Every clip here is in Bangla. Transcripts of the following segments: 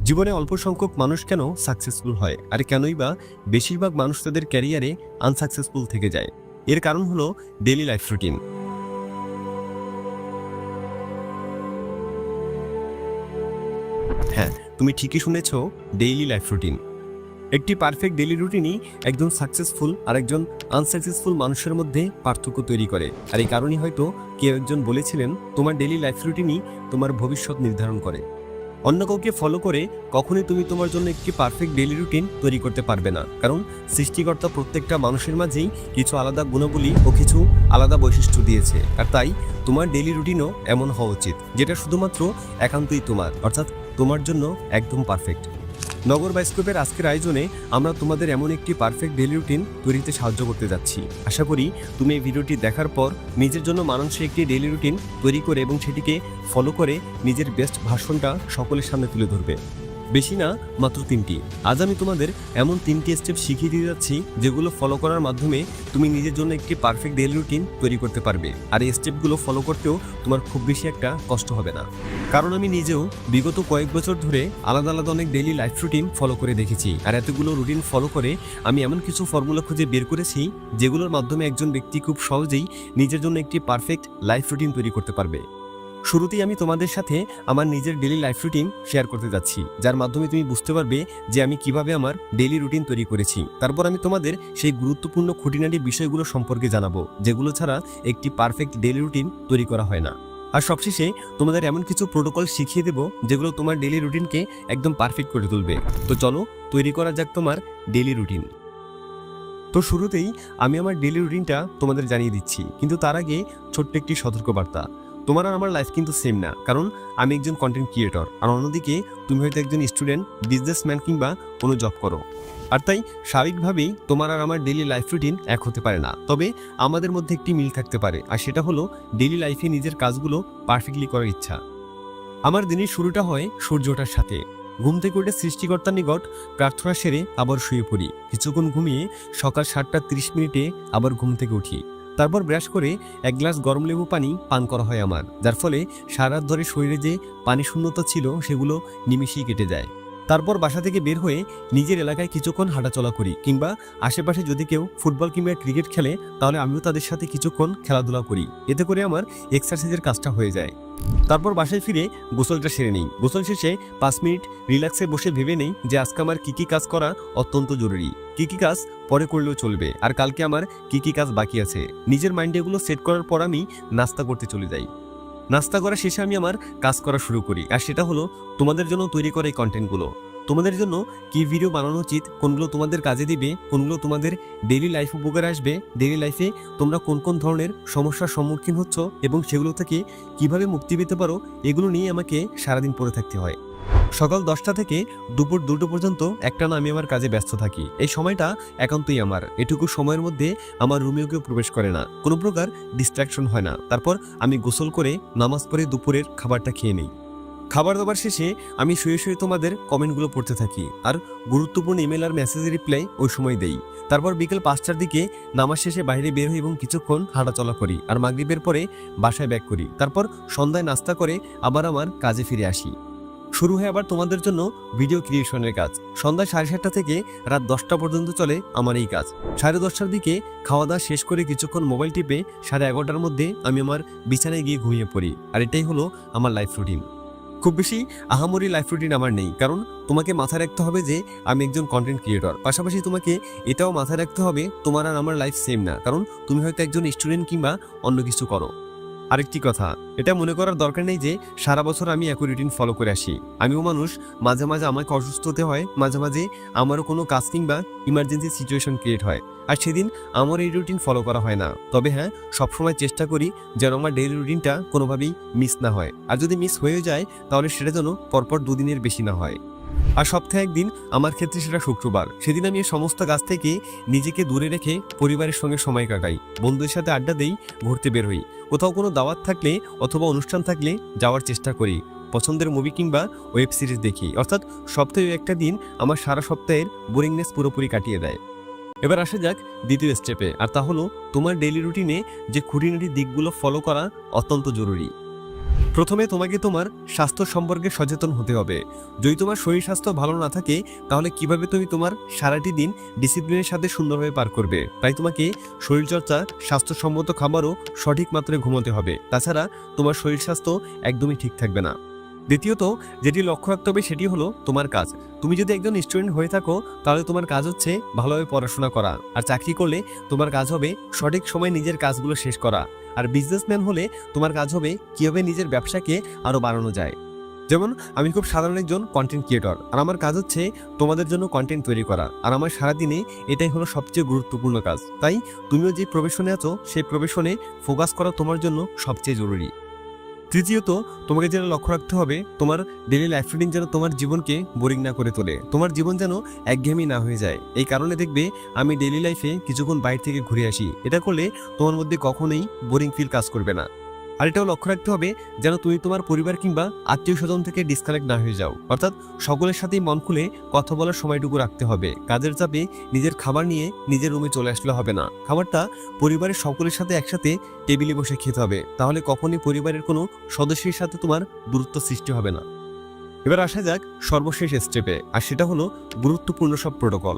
জীবনে অল্প সংখ্যক মানুষ কেন সাকসেসফুল হয়, আর কেনই বা বেশিরভাগ মানুষ তাদের ক্যারিয়ারে আনসাকসেসফুল থেকে যায়? এর কারণ হলো ডেইলি লাইফ রুটিন। হ্যাঁ, তুমি ঠিকই শুনেছ, ডেইলি লাইফ রুটিন। একটি পারফেক্ট ডেইলি রুটিনই একজন সাকসেসফুল আর একজন আনসাকসেসফুল মানুষের মধ্যে পার্থক্য তৈরি করে। আর এই কারণেই হয়তো কেউ একজন বলেছিলেন, তোমার ডেইলি লাইফ রুটিনই তোমার ভবিষ্যৎ নির্ধারণ করে। অন্য কাউকে ফলো করে কখনোই তুমি তোমার জন্য একটি পারফেক্ট ডেইলি রুটিন তৈরি করতে পারবে না, কারণ সৃষ্টিকর্তা প্রত্যেকটা মানুষের মাঝেই কিছু আলাদা গুণাবলী ও কিছু আলাদা বৈশিষ্ট্য দিয়েছে। আর তাই তোমার ডেইলি রুটিনও এমন হওয়া উচিত যেটা শুধুমাত্র একান্তই তোমার, অর্থাৎ তোমার জন্য একদম পারফেক্ট। নগর বায়োস্কোপের আজকের আয়োজনে আমরা তোমাদের এমন একটি পারফেক্ট ডেইলি রুটিন তৈরিতে সাহায্য করতে যাচ্ছি। আশা করি তুমি এই ভিডিওটি দেখার পর নিজের জন্য মানানসই একটি ডেইলি রুটিন তৈরি করে এবং সেটিকে ফলো করে নিজের বেস্ট ভার্সনটা সকলের সামনে তুলে ধরবে। বেশি না, মাত্র 3টি। আজ আমি তোমাদের এমন 3টি স্টেপ শিখিয়ে দিয়ে যাচ্ছি যেগুলো ফলো করার মাধ্যমে তুমি নিজের জন্য একটি পারফেক্ট ডেইলি রুটিন তৈরি করতে পারবে। আর এই স্টেপগুলো ফলো করতেও তোমার খুব বেশি একটা কষ্ট হবে না, কারণ আমি নিজেও বিগত কয়েক বছর ধরে আলাদা আলাদা অনেক ডেইলি লাইফ রুটিন ফলো করে দেখেছি। আর এতগুলো রুটিন ফলো করে আমি এমন কিছু ফর্মুলা খুঁজে বের করেছি যেগুলোর মাধ্যমে একজন ব্যক্তি খুব সহজেই নিজের জন্য একটি পারফেক্ট লাইফ রুটিন তৈরি করতে পারবে। শুরুতেই আমি তোমাদের সাথে আমার নিজের ডেইলি লাইফ রুটিন শেয়ার করতে যাচ্ছি, যার মাধ্যমে তুমি বুঝতে পারবে যে আমি কিভাবে আমার ডেইলি রুটিন তৈরি করেছি। তারপর আমি তোমাদের সেই গুরুত্বপূর্ণ খুঁটিনাটি বিষয়গুলো সম্পর্কে জানাবো যেগুলো ছাড়া একটি পারফেক্ট ডেইলি রুটিন তৈরি করা হয় না। আর সবশেষে তোমাদের এমন কিছু প্রোটোকল শিখিয়ে দেব যেগুলো তোমার ডেইলি রুটিনকে একদম পারফেক্ট করে তুলবে। তো চলো তৈরি করা যাক তোমার ডেইলি রুটিন। তো শুরুতেই আমি আমার ডেইলি রুটিনটা তোমাদের জানিয়ে দিচ্ছি, কিন্তু তার আগে ছোট্ট একটি সতর্কবার্তা। তোমার আর আমার লাইফ কিন্তু সেম না, কারণ আমি একজন কন্টেন্ট ক্রিয়েটর, আর অন্যদিকে তুমি হয়তো একজন স্টুডেন্ট, বিজনেসম্যান কিংবা কোনো জব করো। আর তাই স্বাভাবিকভাবেই তোমার আর আমার ডেইলি লাইফ রুটিন এক হতে পারে না। তবে আমাদের মধ্যে একটি মিল থাকতে পারে, আর সেটা হলো ডেইলি লাইফে নিজের কাজগুলো পারফেক্টলি করার ইচ্ছা। আমার দিনের শুরুটা হয় সূর্য ওঠার সাথে। ঘুম থেকে উঠে সৃষ্টিকর্তার নিকট প্রার্থনা সেরে আবার শুয়ে পড়ি। কিছুক্ষণ ঘুমিয়ে সকাল 7টা 30 মিনিটে আবার ঘুম থেকে উঠি। তারপর ব্রাশ করে 1 গ্লাস গরম লেবু পানি পান করা হয় আমার, যার ফলে সারা রাত ধরে শরীরে যে পানি শূন্যতা ছিল সেগুলো নিমিশেই কেটে যায়। তারপর বাসা থেকে বের হয়ে নিজের এলাকায় কিছুক্ষণ হাঁটাচলা করি, কিংবা আশেপাশে যদি কেউ ফুটবল কিংবা ক্রিকেট খেলে তাহলে আমিও তাদের সাথে কিছুক্ষণ খেলাধুলা করি। এতে করে আমার এক্সারসাইজের কাজটা হয়ে যায়। তারপর বাসায় ফিরে গোসলটা সেরে নিই। গোসল শেষে 5 মিনিট রিল্যাক্সে বসে ভেবে নেই যে আজকে আমার কী কাজ করা অত্যন্ত জরুরি, কী কাজ পরে করলেও চলবে, আর কালকে আমার কী কাজ বাকি আছে। নিজের মাইন্ডে এগুলো সেট করার পর আমি নাস্তা করতে চলে যাই। নাস্তা করা শেষে আমি আমার কাজ করা শুরু করি, আর সেটা হলো তোমাদের জন্য তৈরি করা এই কন্টেন্টগুলো। তোমাদের জন্য কি ভিডিও বানানো উচিত, কোনগুলো তোমাদের কাজে দিবে, কোনগুলো তোমাদের ডেইলি লাইফ উপকারে আসবে, ডেইলি লাইফে তোমরা কোন কোন ধরনের সমস্যার সম্মুখীন হচ্ছ এবং সেগুলো থেকে কিভাবে মুক্তি পেতে পারো, এগুলো নিয়ে আমাকে সারাদিন পড়ে থাকতে হয়। সকাল 10টা থেকে দুপুর 2টো পর্যন্ত একটানা আমি আমার কাজে ব্যস্ত থাকি। এই সময়টা একান্তই আমার। এটুকু সময়ের মধ্যে আমার রুমেও কেউ প্রবেশ করে না, কোনো প্রকার ডিস্ট্রাকশন হয় না। তারপর আমি গোসল করে নামাজ পড়ে দুপুরের খাবারটা খেয়ে নিই। খাবার দাবার শেষে আমি শুয়ে শুয়ে তোমাদের কমেন্টগুলো পড়তে থাকি, আর গুরুত্বপূর্ণ ইমেল আর মেসেজের রিপ্লাই ওই সময় দেই। তারপর বিকেল 5টার দিকে নামাজ শেষে বাইরে বের হই এবং কিছুক্ষণ হাঁটাচলা করি, আর মাগরিবের পরে বাসায় ব্যাক করি। তারপর সন্ধ্যায় নাস্তা করে আবার আমার কাজে ফিরে আসি। শুরু হয় আবার তোমাদের জন্য ভিডিও ক্রিয়েশনের কাজ। সন্ধ্যা 7:30টা থেকে রাত 10টা পর্যন্ত চলে আমার এই কাজ। 10:30টার দিকে খাওয়া দাওয়া শেষ করে কিছুক্ষণ মোবাইল টিপে 11:30টার মধ্যে আমি আমার বিছানায় গিয়ে ঘুমিয়ে পড়ি। আর এটাই হলো আমার লাইফ রুটিন। খুব বেশি আহামরি লাইফ রুটিন আমার নেই, কারণ তোমাকে মাথায় রাখতে হবে যে আমি একজন কন্টেন্ট ক্রিয়েটর। পাশাপাশি তোমাকে এটাও মাথায় রাখতে হবে তোমার আর আমার লাইফ সেম না, কারণ তুমি হয়তো একজন স্টুডেন্ট কিংবা অন্য কিছু করো। আরেকটি কথা, এটা মনে করার দরকার নেই যে সারা বছর আমি একই রুটিন ফলো করে আসি। আমিও মানুষ, মাঝে মাঝে আমাকে অসুস্থ হতে হয়, মাঝে মাঝে আমারও কোনো কাজ কিংবা ইমার্জেন্সি সিচুয়েশন ক্রিয়েট হয়, আর সেদিন আমার এই রুটিন ফলো করা হয় না। তবে হ্যাঁ, সবসময় চেষ্টা করি যেন আমার ডেইলি রুটিনটা কোনোভাবেই মিস না হয়, আর যদি মিস হয়ে যায় তাহলে সেটা যেন পরপর 2 দিনের বেশি না হয়। আর সপ্তাহে একদিন, আমার ক্ষেত্রে সেটা শুক্রবার, সেদিন আমি এই সমস্ত কাজ থেকে নিজেকে দূরে রেখে পরিবারের সঙ্গে সময় কাটাই, বন্ধুদের সাথে আড্ডা দেই, ঘুরতে বের হই। কোথাও কোনো দাওয়াত থাকলে অথবা অনুষ্ঠান থাকলে যাওয়ার চেষ্টা করি। পছন্দের মুভি কিংবা ওয়েব সিরিজ দেখি। অর্থাৎ সপ্তাহে একটা দিন আমার সারা সপ্তাহের বোরিংনেস পুরোপুরি কাটিয়ে দেয়। এবার আসা যাক দ্বিতীয় স্টেপে, আর তা হলো তোমার ডেইলি রুটিনে যে খুঁটিনাটি দিকগুলো ফলো করা অত্যন্ত জরুরি। প্রথমে তোমাকে তোমার স্বাস্থ্য সম্পর্কে সচেতন হতে হবে। যদি তোমার শরীর স্বাস্থ্য ভালো না থাকে তাহলে কিভাবে তুমি তোমার সারাটি দিন ডিসিপ্লিনের সাথে সুন্দরভাবে পার করবে। তাই তোমাকে শরীরচর্চা, স্বাস্থ্যসম্মত খাবারও সঠিক মাত্রায় ঘুমোতে হবে। তাছাড়া তোমার শরীর স্বাস্থ্য একদমই ঠিক থাকবে না। দ্বিতীয়ত যেটি লক্ষ্য রাখতে হবে সেটি হলো তোমার কাজ। তুমি যদি একজন স্টুডেন্ট হয়ে থাকো তাহলে তোমার কাজ হচ্ছে ভালোভাবে পড়াশোনা করা, আর চাকরি করলে তোমার কাজ হবে সঠিক সময়ে নিজের কাজগুলো শেষ করা, আর বিজনেসম্যান হলে তোমার কাজ হবে কীভাবে নিজের ব্যবসাকে আরও বাড়ানো যায়। যেমন আমি খুব সাধারণ একজন কন্টেন্ট ক্রিয়েটর, আর আমার কাজ হচ্ছে তোমাদের জন্য কন্টেন্ট তৈরি করা, আর আমার সারাদিনে এটাই হলো সবচেয়ে গুরুত্বপূর্ণ কাজ। তাই তুমিও যে প্রফেশনে আছো সেই প্রফেশনে ফোকাস করা তোমার জন্য সবচেয়ে জরুরি। তৃতীয়ত তোমাকে যেন লক্ষ্য রাখতে হবে তোমার ডেইলি লাইফ রুটিন যেন তোমার জীবনকে বোরিং না করে তোলে, তোমার জীবন যেন একঘেয়েমি না হয়ে যায়। এই কারণে দেখবে আমি ডেইলি লাইফে কিছুক্ষণ বাইরে থেকে ঘুরে আসি। এটা করলে তোমার মধ্যে কখনোই বোরিং ফিল কাজ করবে না। আর এটাও লক্ষ্য রাখতে হবে যেন তুমি তোমার পরিবার কিংবা আত্মীয় স্বজন থেকে ডিসকানেক্ট না হয়ে যাও, অর্থাৎ সকলের সাথেই মন খুলে কথা বলার সময়টুকু রাখতে হবে। কাজের চাপে নিজের খাবার নিয়ে নিজের রুমে চলে আসলে হবে না। খাবারটা পরিবারের সকলের সাথে একসাথে টেবিলে বসে খেতে হবে, তাহলে কখনই পরিবারের কোনো সদস্যের সাথে তোমার দূরত্ব সৃষ্টি হবে না। এবার আসা যাক সর্বশেষ স্টেপে, আর সেটা হলো গুরুত্বপূর্ণ সব প্রোটোকল।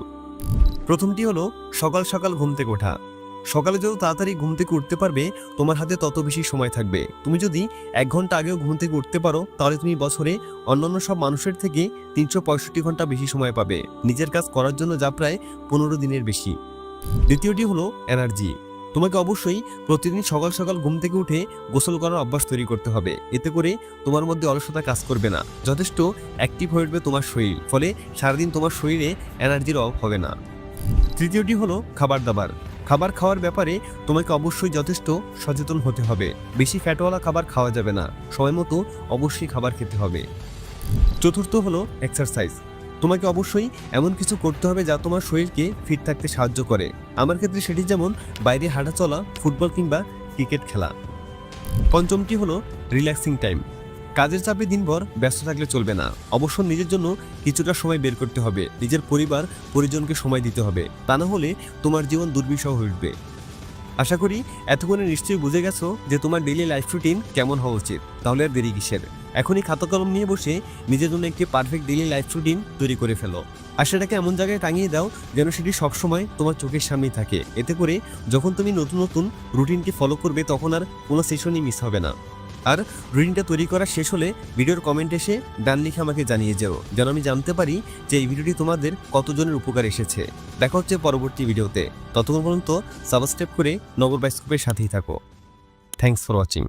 প্রথমটি হলো সকাল সকাল ঘুম থেকে ওঠা। সকালে যত তাড়াতাড়ি ঘুম থেকে উঠতে পারবে তোমার হাতে তত বেশি সময় থাকবে। তুমি যদি 1 ঘন্টা আগেও ঘুম থেকে উঠতে পারো তাহলে তুমি বছরে অন্যান্য সব মানুষের থেকে 365 ঘন্টা বেশি সময় পাবে নিজের কাজ করার জন্য, যা প্রায় 15 দিনের বেশি। দ্বিতীয়টি হলো এনার্জি। তোমাকে অবশ্যই প্রতিদিন সকাল সকাল ঘুম থেকে উঠে গোসল করার অভ্যাস তৈরি করতে হবে। এতে করে তোমার মধ্যে অলসতা কাজ করবে না, যথেষ্ট অ্যাক্টিভ হয়ে উঠবে তোমার শরীর, ফলে সারাদিন তোমার শরীরে এনার্জির অভাব হবে না। তৃতীয়টি হলো খাবার দাবার। খাবার খাওয়ার ব্যাপারে তোমাকে অবশ্যই যথেষ্ট সচেতন হতে হবে। বেশি ফ্যাটওয়ালা খাবার খাওয়া যাবে না, সময় মতো অবশ্যই খাবার খেতে হবে। চতুর্থ হলো এক্সারসাইজ। তোমাকে অবশ্যই এমন কিছু করতে হবে যা তোমার শরীরকে ফিট থাকতে সাহায্য করে। আমার ক্ষেত্রে সেটি যেমন বাইরে হাঁটা চলা, ফুটবল কিংবা ক্রিকেট খেলা। পঞ্চমটি হলো রিল্যাক্সিং টাইম। কাজের চাপে দিনভর ব্যস্ত থাকলে চলবে না, অবশ্য নিজের জন্য কিছুটা সময় বের করতে হবে। নিজের পরিবার পরিজনকে সময় দিতে হবে, তা না হলে তোমার জীবন দুর্বিষহ হয়ে উঠবে। আশা করি এতক্ষণে নিশ্চয়ই বুঝে গেছো যে তোমার ডেইলি লাইফ রুটিন কেমন হওয়া উচিত। তাহলে আর দেরি কিসের, এখনই খাতা কলম নিয়ে বসে নিজের জন্য একটি পারফেক্ট ডেইলি লাইফ রুটিন তৈরি করে ফেলো, আর সেটাকে এমন জায়গায় টাঙিয়ে দাও যেন সেটি সবসময় তোমার চোখের সামনেই থাকে। এতে করে যখন তুমি নতুন নতুন রুটিনকে ফলো করবে তখন আর কোনো সেশনই মিস হবে না। আর রুটিনটা তৈরি করা শেষ হলে ভিডিওর কমেন্ট এসে ডান লিখে আমাকে জানিয়ে যাও, যেন আমি জানতে পারি যে এই ভিডিওটি তোমাদের কতজনের উপকার এসেছে। দেখা হচ্ছে পরবর্তী ভিডিওতে, ততক্ষণ পর্যন্ত সাবস্ক্রাইব করে নগর বাইস্কোপের সাথেই থাকো। Thanks for watching.